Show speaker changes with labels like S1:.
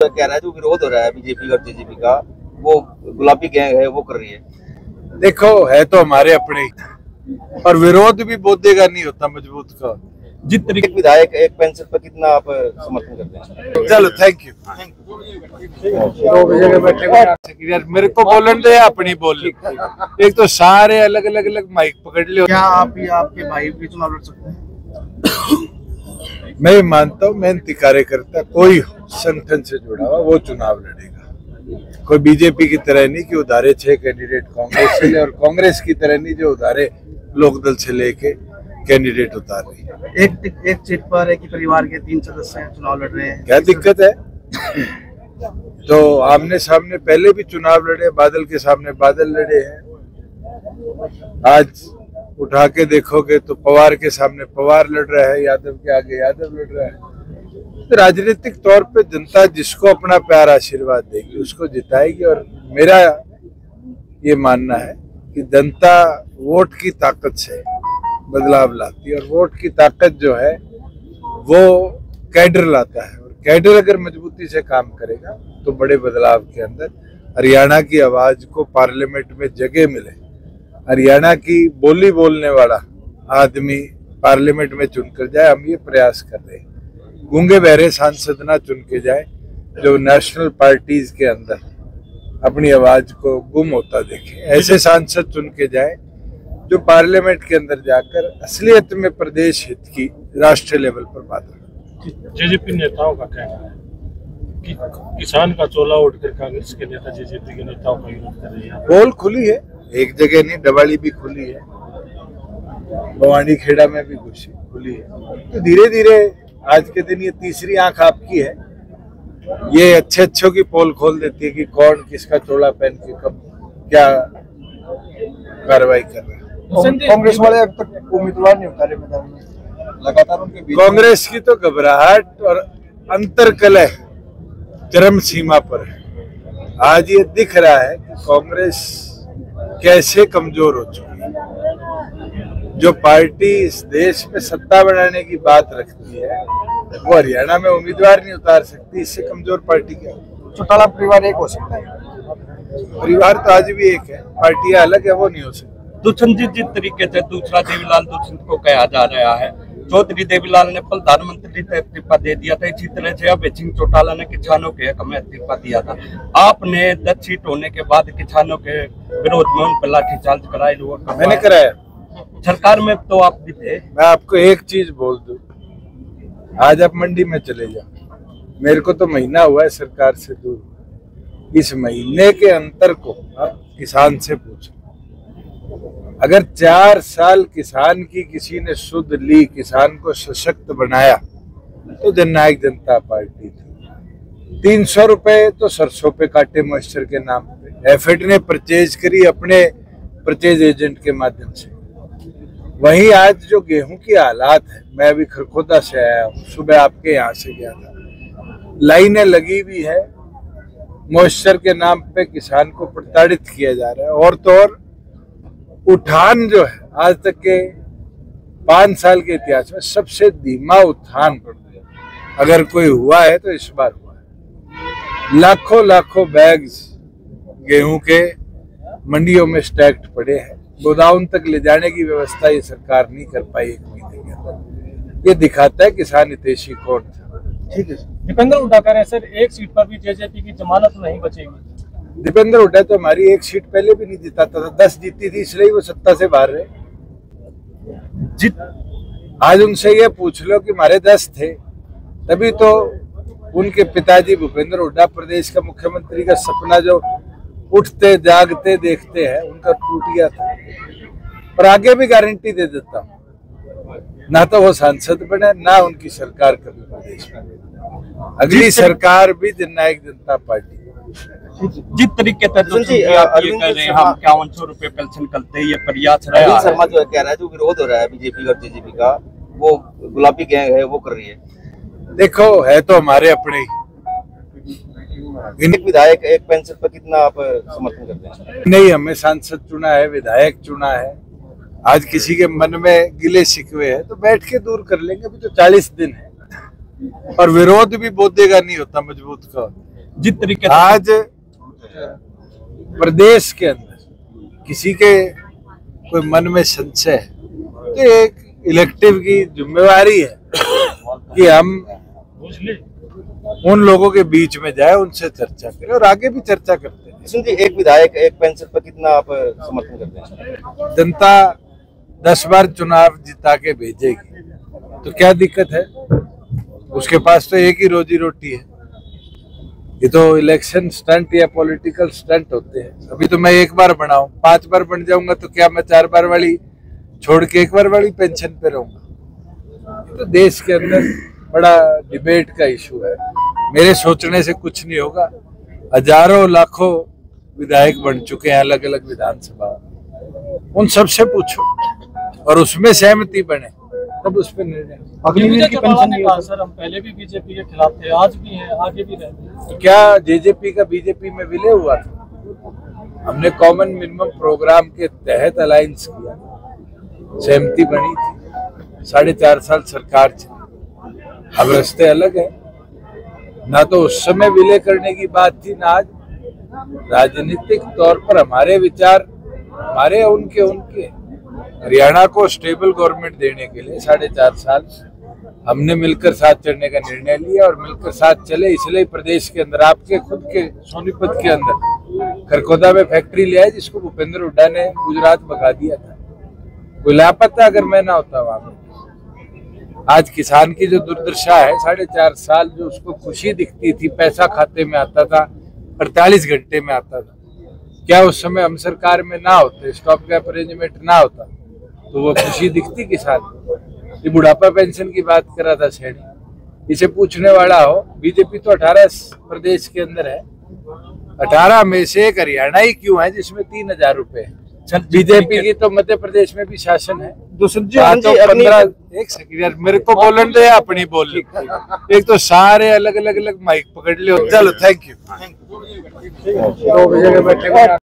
S1: जो कह रहा है, जो विरोध हो रहा है बीजेपी और जेजेपी का, वो गुलाबी गैंग है वो कर रही है।
S2: देखो, है तो हमारे अपने ही, और विरोध भी बोधेगा नहीं होता मजबूत का।
S1: जिस तरीके विधायक एक पेंशन पर कितना आप समर्थन करते हैं?
S2: चलो, थैंक यू। यार मेरे को बोलन दे, अपनी बोल ली। एक तो सारे अलग अलग माइक पकड़ लियो।
S3: क्या आप या आपके भाई भी चुनाव लड़ सकते हैं?
S2: मैं मानता हूँ मेहनती कार्यकर्ता कोई संगठन से जुड़ा हुआ वो चुनाव लड़ेगा। कोई बीजेपी की तरह नहीं कि उधारे 6 कैंडिडेट कांग्रेस से ले, और कांग्रेस की तरह नहीं जो उधारे लोकदल से लेके कैंडिडेट उतार रही है।
S3: एक सीट पर एक ही परिवार के 3 सदस्य चुनाव लड़ रहे हैं,
S2: क्या दिक्कत है? तो आमने सामने पहले भी चुनाव लड़े, बादल के सामने बादल लड़े हैं। आज उठा के देखोगे तो पवार के सामने पवार लड़ रहा है, यादव के आगे यादव लड़ रहा है। तो राजनीतिक तौर पे जनता जिसको अपना प्यार आशीर्वाद देगी उसको जिताएगी। और मेरा ये मानना है कि जनता वोट की ताकत से बदलाव लाती है, और वोट की ताकत जो है वो कैडर लाता है, और कैडर अगर मजबूती से काम करेगा तो बड़े बदलाव के अंदर हरियाणा की आवाज को पार्लियामेंट में जगह मिले, हरियाणा की बोली बोलने वाला आदमी पार्लियामेंट में चुनकर जाए। हम ये प्रयास कर रहे हैं, गूंगे बहरे सांसद ना चुन के जाए जो नेशनल पार्टीज के अंदर अपनी आवाज को गुम होता देखे, ऐसे सांसद चुन के जाए जो पार्लियामेंट के अंदर जाकर असलियत में प्रदेश हित की राष्ट्रीय लेवल पर बात करें।
S4: जेजेपी नेताओं का कहना है कि किसान का चोला उठकर कांग्रेस के नेता जेजेपी के नेताओं का विरोध कर रहे हैं।
S2: पोल खुली है, एक जगह नहीं, डबाली भी खुली है, भवानी खेड़ा में भी खुली है। तो धीरे धीरे आज के दिन ये तीसरी आंख आपकी है, ये अच्छे अच्छों की पोल खोल देती है कि कौन किसका चोला पहन के कब क्या कार्रवाई कर रहा है।
S3: कांग्रेस वाले अब तक उम्मीदवार नहीं उतारे मैदान में, लगातार उनके बीच
S2: कांग्रेस की तो घबराहट और अंतर्कलह चरम सीमा पर है। आज ये दिख रहा है कि कांग्रेस कैसे कमजोर हो चुकी है। जो पार्टी इस देश में सत्ता बनाने की बात रखती है वो हरियाणा में उम्मीदवार नहीं उतार सकती, इससे कमजोर पार्टी क्या?
S3: चौटाला परिवार एक हो सकता है।
S2: परिवार तो आज भी एक है, पार्टियां अलग है, वो नहीं हो सकती।
S5: दुष्यंत जी, जिस तरीके से दूसरा देवीलाल दुष्यंत को कहा जा रहा है, चौधरी देवीलाल ने प्रधानमंत्री से इस्तीफा दे दिया था, इसी तरह से अभय सिंह चौटाला ने किसानों के हक में इस्तीफा दिया था। आपने 10 सीट होने के बाद किसानों के विरोध में उन पर लाठीचार्ज कराए लोग,
S2: मैंने कराया,
S5: सरकार में तो आप भी थे।
S2: मैं आपको एक चीज बोल दूं, आज आप मंडी में चले जाओ, मेरे को तो महीना हुआ है सरकार से दूर, इस महीने के अंतर को आप किसान से पूछो। अगर 4 साल किसान की किसी ने सुध ली, किसान को सशक्त बनाया, तो जननायक जनता पार्टी थी। 300 रुपए तो सरसों पे काटे मॉइस्चर के नाम पे, एफएड ने परचेज करी अपने परचेज एजेंट के माध्यम से। वहीं आज जो गेहूं की हालात है, मैं अभी खरखोदा से आया हूँ, सुबह आपके यहाँ से गया था, लाइनें लगी हुई है, मॉइस्चर के नाम पे किसान को प्रताड़ित किया जा रहा है। और तो और उठान जो है आज तक के 5 साल के इतिहास में सबसे धीमा उत्थान अगर कोई हुआ है तो इस बार हुआ है। लाखों बैग्स गेहूं के मंडियों में स्टैक्ड पड़े हैं, गोदाम तक ले जाने की व्यवस्था ये सरकार नहीं कर पाई 1 महीने के अंदर। ये दिखाता है किसान हितैषी कौन था।
S3: ठीक है,
S4: दीपेंद्र हुड्डा कह रहे हैं सर, एक सीट पर भी जेजेपी की जमानत नहीं बचेगी।
S2: दीपेंद्र हुड्डा तो हमारी 1 सीट पहले भी नहीं जिताता था, 10 जीती थी, इसलिए वो सत्ता से बाहर रहे। आज उनसे ये पूछ लो कि हमारे 10 थे, तभी तो उनके पिताजी भूपेंद्र हुड्डा प्रदेश का मुख्यमंत्री का सपना जो उठते जागते देखते हैं उनका टूट गया था। और आगे भी गारंटी दे देता हूँ, ना तो वो सांसद बने, ना उनकी सरकार कभी प्रदेश में। अगली सरकार भी जननायक जनता पार्टी।
S5: जिस तरीके से हम 5100 रुपए पेंशन करते ये प्रयास रहा है।
S1: शर्मा जो कह रहा है, जो विरोध हो रहा है बीजेपी और जेजेपी का, वो गुलाबी गैंग है वो कर रही है।
S2: देखो, है तो हमारे अपने ही।
S1: विधायक एक पेंशन पर कितना आप समर्थन करते हैं?
S2: नहीं, हमें सांसद चुना है, विधायक चुना है। आज किसी के मन में गिले शिकवे है तो बैठ के दूर कर लेंगे, अभी तो 40 दिन है, और विरोध भी बोधेगा नहीं होता मजबूत का।
S5: जिस तरीके से
S2: आज प्रदेश के अंदर किसी के कोई मन में संशय है तो एक इलेक्टिव की जिम्मेवारी है कि हम उन लोगों के बीच में जाए, उनसे चर्चा करें और आगे भी चर्चा करते हैं।
S1: किशन जी, एक विधायक एक पेंशन पर कितना आप समर्थन करते हैं?
S2: जनता 10 बार चुनाव जिता के भेजेगी तो क्या दिक्कत है? उसके पास तो एक ही रोजी रोटी है। ये तो इलेक्शन स्टंट या पॉलिटिकल स्टंट होते हैं। अभी तो मैं 1 बार बना हूं, 5 बार बन जाऊंगा तो क्या मैं 4 बार वाली छोड़ के 1 बार वाली पेंशन पे रहूंगा? ये तो देश के अंदर बड़ा डिबेट का इशू है। मेरे सोचने से कुछ नहीं होगा। हजारों लाखों विधायक बन चुके हैं अलग अलग विधानसभा, उन सबसे पूछो और उसमें सहमति बने तब उस पर निर्णय।
S4: अग्निवीर की पेंशन ने कहा सर हम पहले भी बीजेपी के खिलाफ थे, आज भी हैं, आगे भी रहेंगे।
S2: तो क्या जेजेपी का बीजेपी में विलय हुआ था? हमने कॉमन मिनिमम प्रोग्राम के तहत अलायंस किया, सहमति बनी थी, 4.5 साल सरकार चली। अब रास्ते अलग है। ना तो उस समय विलय करने की बात थी, ना आज। राजनीतिक तौर पर हमारे विचार हमारे उनके हरियाणा को स्टेबल गवर्नमेंट देने के लिए 4.5 साल हमने मिलकर साथ चलने का निर्णय लिया और मिलकर साथ चले। इसलिए प्रदेश के अंदर आपके खुद के सोनीपत के अंदर खरखोदा में फैक्ट्री लिया है जिसको भूपेंद्र हुड्डा ने गुजरात भगा दिया था। कोई लापता अगर मैं ना होता वहां में। आज किसान की जो दुर्दशा है, 4.5 साल जो उसको खुशी दिखती थी, पैसा खाते में आता था, 48 घंटे में आता था, क्या उस समय हम सरकार में ना होते, स्टॉप गैप अरेंजमेंट ना होता तो वो खुशी दिखती किसान को? ये बुढ़ापा पेंशन की बात कर रहा था सैनी, इसे पूछने वाला हो। बीजेपी तो 18 प्रदेश के अंदर है, 18 में से एक हरियाणा ही क्यों है जिसमें 3000 रुपए है? बीजेपी की तो मध्य प्रदेश में भी शासन है। दूसरी तो 15 एक सेकंड यार, मेरे को बोलन दे, अपनी बोल ली। एक तो सारे अलग अलग माइक पकड़ लियो। चलो थैंक यू। 2 बजे के बैठे